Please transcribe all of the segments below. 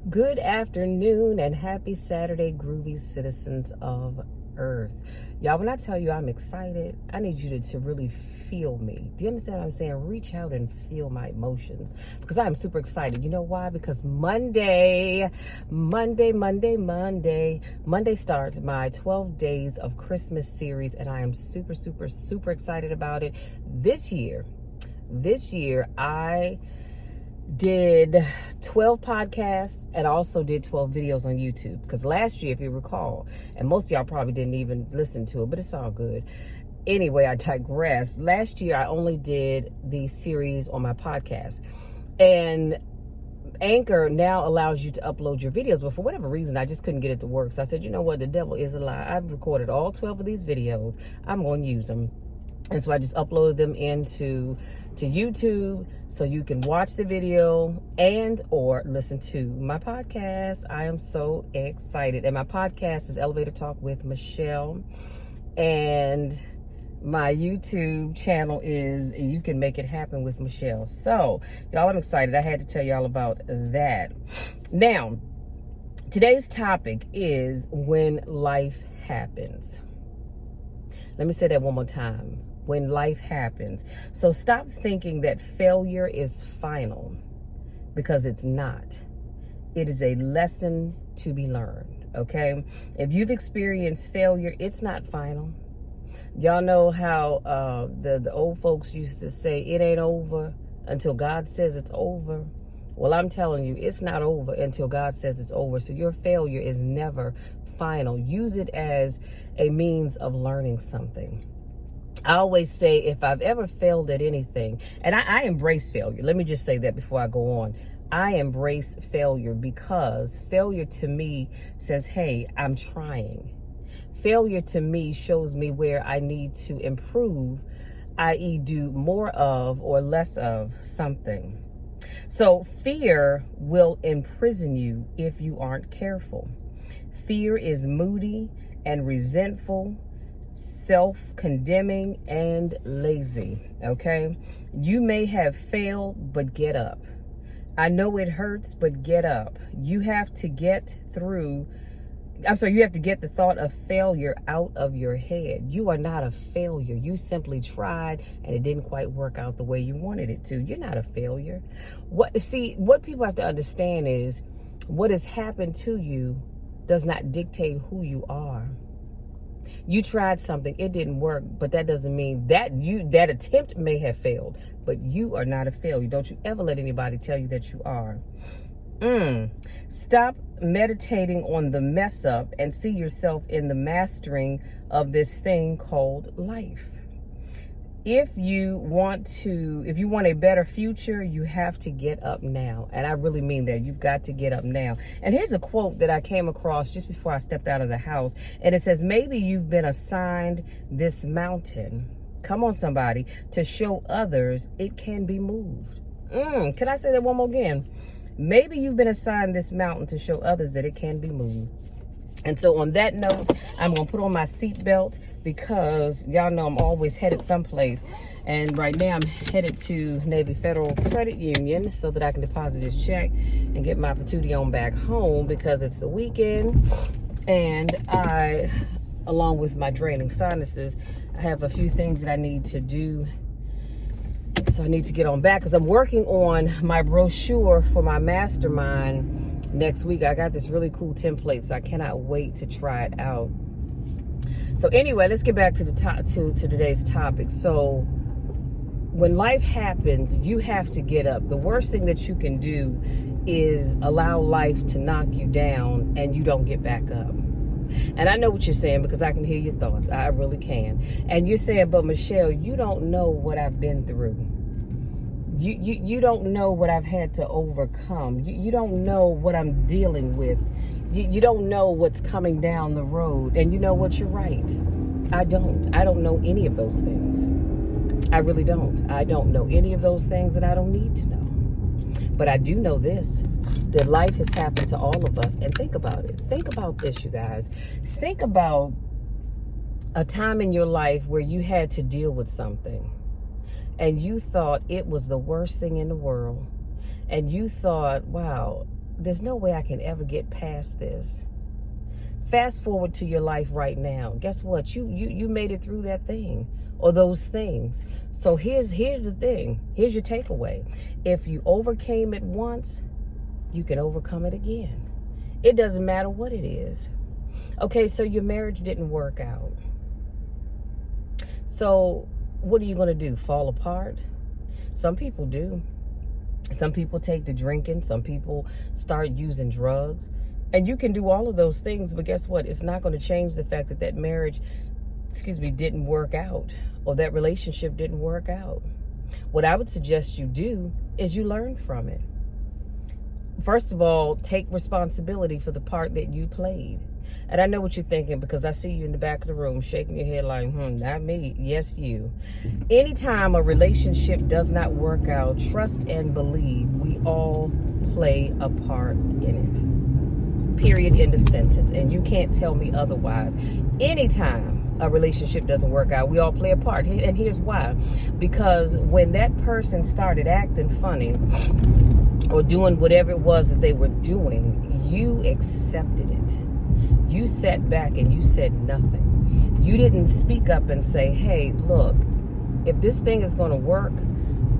Good afternoon and happy Saturday, groovy citizens of Earth. Y'all, when I tell you I'm excited, I need you to really feel me. Do you understand what I'm saying? Reach out and feel my emotions because I'm super excited. You know why? Because Monday starts my 12 Days of Christmas series, and I am super excited about it. This year, I did 12 podcasts and I also did 12 videos on YouTube, because last year, if you recall, and most of y'all probably didn't even listen to it, but it's all good. Anyway, I digress. Last year I only did the series on my podcast, and Anchor now allows you to upload your videos, but for whatever reason I just couldn't get it to work. So I said, you know what, the devil is a lie. I've recorded all 12 of these videos. I'm going to use them. And so I just uploaded them into YouTube so you can watch the video and or listen to my podcast. I am so excited. And my podcast is Elevator Talk with Michelle. And my YouTube channel is You Can Make It Happen with Michelle. So, y'all, I'm excited. I had to tell y'all about that. Now, today's topic is when life happens. Let me say that one more time. When life happens. So stop thinking that failure is final, because it's not. It is a lesson to be learned, okay? If you've experienced failure, it's not final. Y'all know how the old folks used to say, it ain't over until God says it's over. Well, I'm telling you, it's not over until God says it's over. So your failure is never final. Use it as a means of learning something. I always say, if I've ever failed at anything, and I embrace failure. Let me just say that before I go on. I embrace failure because failure to me says, hey, I'm trying. Failure to me shows me where I need to improve, i.e. do more of or less of something. So fear will imprison you if you aren't careful. Fear is moody and resentful, self-condemning, and lazy, okay? You may have failed, but get up. I know it hurts, but get up. You have to get the thought of failure out of your head. You are not a failure. You simply tried and it didn't quite work out the way you wanted it to. You're not a failure. What people have to understand is what has happened to you does not dictate who you are. You tried something, it didn't work, but that doesn't mean that that attempt may have failed, but you are not a failure. Don't you ever let anybody tell you that you are. Stop meditating on the mess up and see yourself in the mastering of this thing called life. If you want a better future, you have to get up now. And I really mean that. You've got to get up now. And here's a quote that I came across just before I stepped out of the house. And it says, maybe you've been assigned this mountain. Come on, somebody, to show others it can be moved. Can I say that one more again? Maybe you've been assigned this mountain to show others that it can be moved. And so on that note, I'm going to put on my seatbelt because y'all know I'm always headed someplace. And right now I'm headed to Navy Federal Credit Union so that I can deposit this check and get my patootie on back home, because it's the weekend. And I, along with my draining sinuses, I have a few things that I need to do. So I need to get on back because I'm working on my brochure for my mastermind next week. I got this really cool template, so I cannot wait to try it out. So anyway, let's get back to to today's topic. So when life happens, you have to get up. The worst thing that you can do is allow life to knock you down and you don't get back up. And I know what you're saying, because I can hear your thoughts. I really can. And you're saying, but Michelle, you don't know what I've been through. You don't know what I've had to overcome. You don't know what I'm dealing with. You don't know what's coming down the road. And you know what? You're right. I don't know any of those things. I really don't. I don't know any of those things, and I don't need to know. But I do know this, that life has happened to all of us. And think about it. Think about this, you guys. Think about a time in your life where you had to deal with something and you thought it was the worst thing in the world. And you thought, wow, there's no way I can ever get past this. Fast forward to your life right now. Guess what? You made it through that thing or those things. So here's the thing. Here's your takeaway. If you overcame it once, you can overcome it again. It doesn't matter what it is. Okay, so your marriage didn't work out. So what are you going to do? Fall apart? Some people do. Some people take to drinking. Some people start using drugs. And you can do all of those things, but guess what? It's not going to change the fact that that marriage, didn't work out, or that relationship didn't work out. What I would suggest you do is you learn from it. First of all, take responsibility for the part that you played. And I know what you're thinking, because I see you in the back of the room shaking your head like, not me. Yes, you. Anytime a relationship does not work out, trust and believe we all play a part in it. Period. End of sentence. And you can't tell me otherwise. Anytime a relationship doesn't work out, we all play a part. And here's why. Because when that person started acting funny or doing whatever it was that they were doing, you accepted it. You sat back and you said nothing. You didn't speak up and say, hey, look, if this thing is going to work,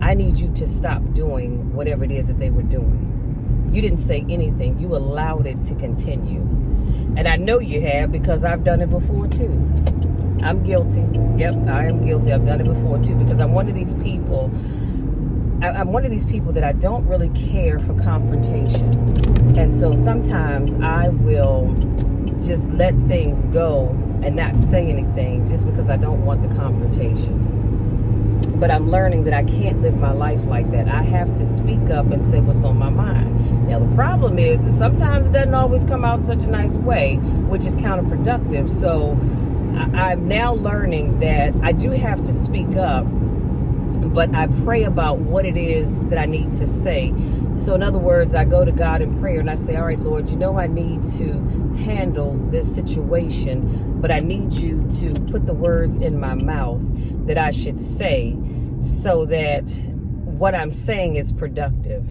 I need you to stop doing whatever it is that they were doing. You didn't say anything. You allowed it to continue. And I know you have, because I've done it before too. I'm guilty. Yep, I am guilty. I've done it before too, because I'm one of these people. I'm one of these people that I don't really care for confrontation. And so sometimes I will just let things go and not say anything just because I don't want the confrontation. But I'm learning that I can't live my life like that. I have to speak up and say what's on my mind. Now, the problem is that sometimes it doesn't always come out in such a nice way, which is counterproductive. So I'm now learning that I do have to speak up, but I pray about what it is that I need to say. So in other words, I go to God in prayer and I say, all right, Lord, you know I need to handle this situation, but I need you to put the words in my mouth that I should say so that what I'm saying is productive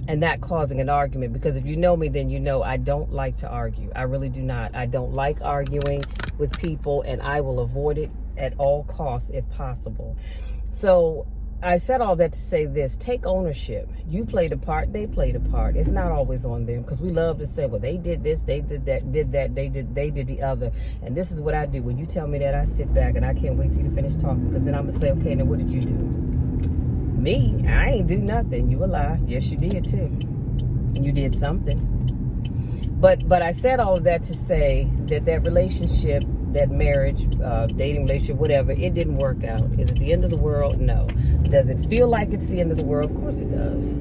and not causing an argument. Because if you know me, then you know I don't like to argue. I really do not. I don't like arguing with people, and I will avoid it at all costs if possible. So I said all that to say this: take ownership. You played a part, they played a part. It's not always on them, because we love to say, well, they did this, they did that, they did the other. And this is what I do. When you tell me that, I sit back and I can't wait for you to finish talking, because then I'm going to say, okay, now what did you do? Me? I ain't do nothing. You a lie. Yes, you did too. And you did something. But I said all of that to say that relationship, that marriage, dating relationship, whatever, it didn't work out. Is it the end of the world? No. Does it feel like it's the end of the world? Of course it does.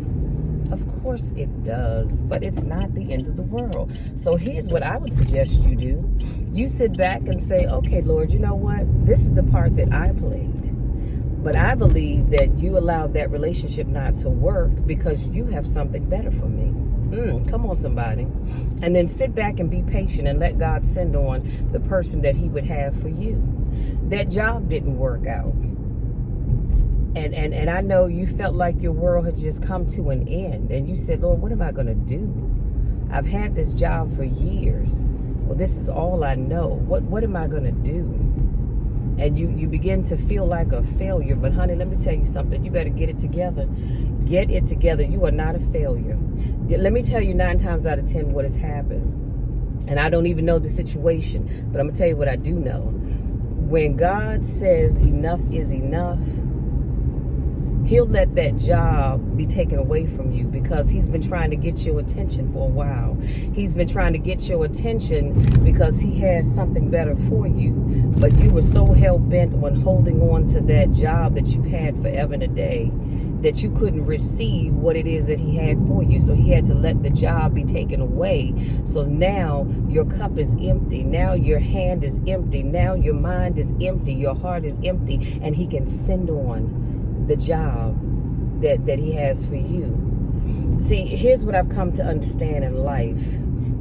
Of course it does. But it's not the end of the world. So here's what I would suggest you do. You sit back and say, okay, Lord, you know what? This is the part that I played. But I believe that you allowed that relationship not to work because you have something better for me. Come on, somebody. And then sit back and be patient and let God send on the person that he would have for you. That job didn't work out. And I know you felt like your world had just come to an end. And you said, Lord, what am I going to do? I've had this job for years. Well, this is all I know. What am I going to do? And you begin to feel like a failure. But honey, let me tell you something. You better get it together. Get it together. You are not a failure. Let me tell you 9 times out of 10 what has happened. And I don't even know the situation, but I'm going to tell you what I do know. When God says enough is enough, he'll let that job be taken away from you, because he's been trying to get your attention for a while. He's been trying to get your attention because he has something better for you. But you were so hell-bent on holding on to that job that you've had forever and a day that you couldn't receive what it is that he had for you. So he had to let the job be taken away. So now your cup is empty. Now your hand is empty. Now your mind is empty. Your heart is empty. And he can send on the job that he has for you. See, here's what I've come to understand in life.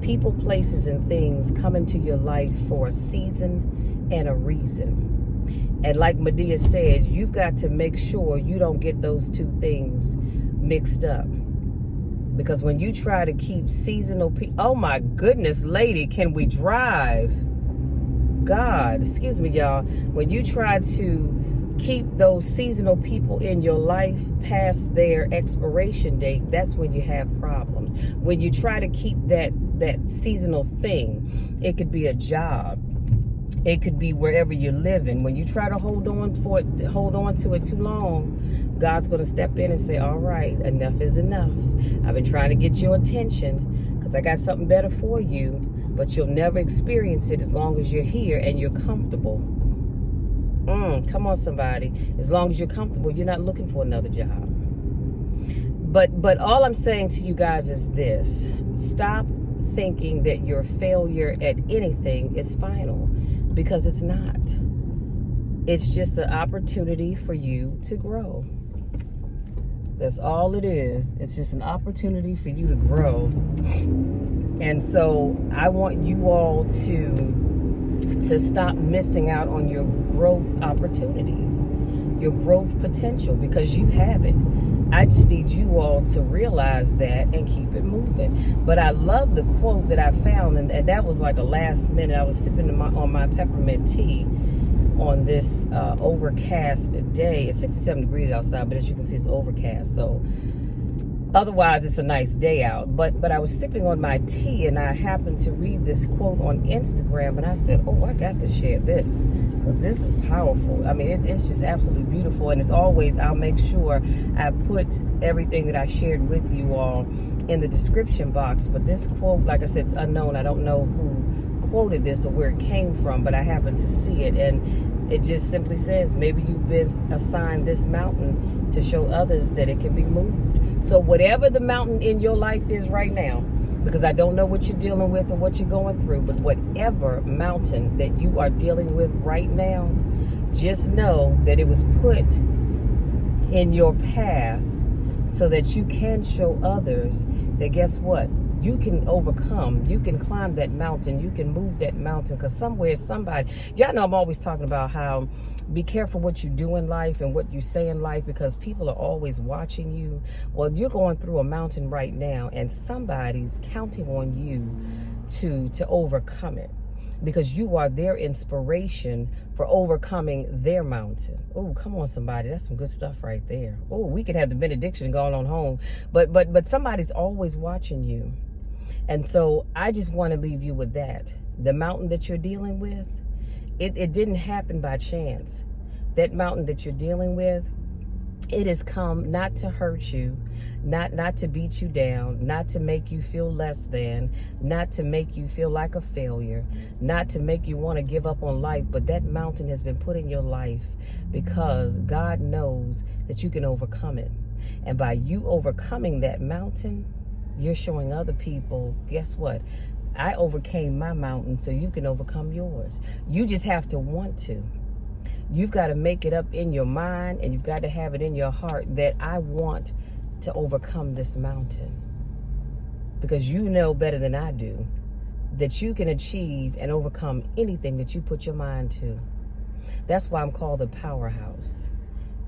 People, places, and things come into your life for a season and a reason. And like Medea said, you've got to make sure you don't get those two things mixed up. Because when you try to keep seasonal people, oh my goodness, lady, can we drive? God, excuse me, y'all. When you try to keep those seasonal people in your life past their expiration date, that's when you have problems. When you try to keep that seasonal thing, it could be a job. It could be wherever you're living. When you try to hold on to it too long, God's going to step in and say, all right, enough is enough. I've been trying to get your attention because I got something better for you, but you'll never experience it as long as you're here and you're comfortable. Come on, somebody. As long as you're comfortable, you're not looking for another job. But all I'm saying to you guys is this. Stop thinking that your failure at anything is final, because it's not. It's just an opportunity for you to grow. That's all it is. It's just an opportunity for you to grow. And so I want you all to stop missing out on your growth opportunities, your growth potential, because you have it. I just need you all to realize that and keep it moving. But I love the quote that I found, and that was like a last minute. I was sipping on my peppermint tea on this overcast day. It's 67 degrees outside, but as you can see, it's overcast. So otherwise, it's a nice day out. But I was sipping on my tea, and I happened to read this quote on Instagram, and I said, oh, I got to share this, because this is powerful. I mean, it's just absolutely beautiful. And as always, I'll make sure I put everything that I shared with you all in the description box. But this quote, like I said, it's unknown. I don't know who quoted this or where it came from, but I happened to see it. And it just simply says, maybe you've been assigned this mountain to show others that it can be moved. So whatever the mountain in your life is right now, because I don't know what you're dealing with or what you're going through, but whatever mountain that you are dealing with right now, just know that it was put in your path so that you can show others that, guess what? You can overcome, you can climb that mountain, you can move that mountain, because somewhere, somebody, y'all know I'm always talking about how be careful what you do in life and what you say in life, because people are always watching you. Well, you're going through a mountain right now, and somebody's counting on you to overcome it, because you are their inspiration for overcoming their mountain. Oh, come on, somebody. That's some good stuff right there. Oh, we could have the benediction going on home, but somebody's always watching you. And so I just want to leave you with that. The mountain that you're dealing with, it didn't happen by chance. That mountain that you're dealing with, it has come not to hurt you, not to beat you down, not to make you feel less than, not to make you feel like a failure, not to make you want to give up on life. But that mountain has been put in your life because God knows that you can overcome it. And by you overcoming that mountain, you're showing other people, guess what? I overcame my mountain, so you can overcome yours. You just have to want to. You've got to make it up in your mind, and you've got to have it in your heart that I want to overcome this mountain. Because you know better than I do that you can achieve and overcome anything that you put your mind to. That's why I'm called a powerhouse.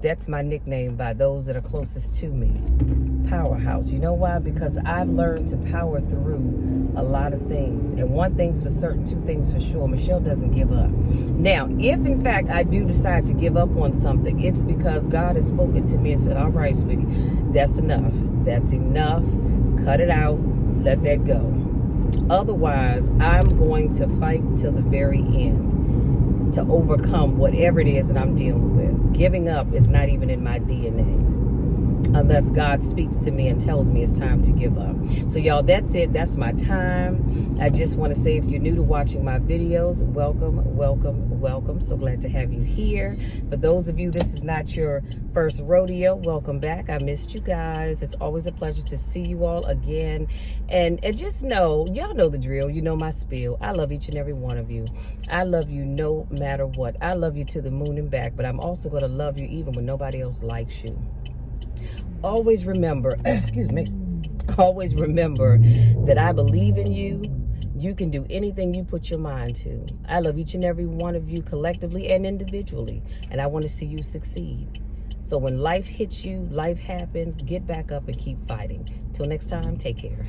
That's my nickname by those that are closest to me. Powerhouse. You know why? Because I've learned to power through a lot of things. And one thing's for certain, two things for sure. Michelle doesn't give up. Now, if in fact I do decide to give up on something, it's because God has spoken to me and said, all right, sweetie, that's enough. That's enough. Cut it out. Let that go. Otherwise, I'm going to fight till the very end to overcome whatever it is that I'm dealing with. Giving up is not even in my DNA. Unless God speaks to me and tells me it's time to give up. So y'all, that's it. That's my time. I just want to say, if you're new to watching my videos, welcome, welcome, welcome. So glad to have you here. For those of you, this is not your first rodeo, welcome back. I missed you guys. It's always a pleasure to see you all again. And just know, y'all know the drill. You know my spiel. I love each and every one of you. I love you no matter what. I love you to the moon and back, but I'm also going to love you even when nobody else likes you. Always remember, excuse me, always remember that I believe in you. You can do anything you put your mind to. I love each and every one of you collectively and individually, and I want to see you succeed. So when life hits you, life happens, get back up and keep fighting. Till next time, take care.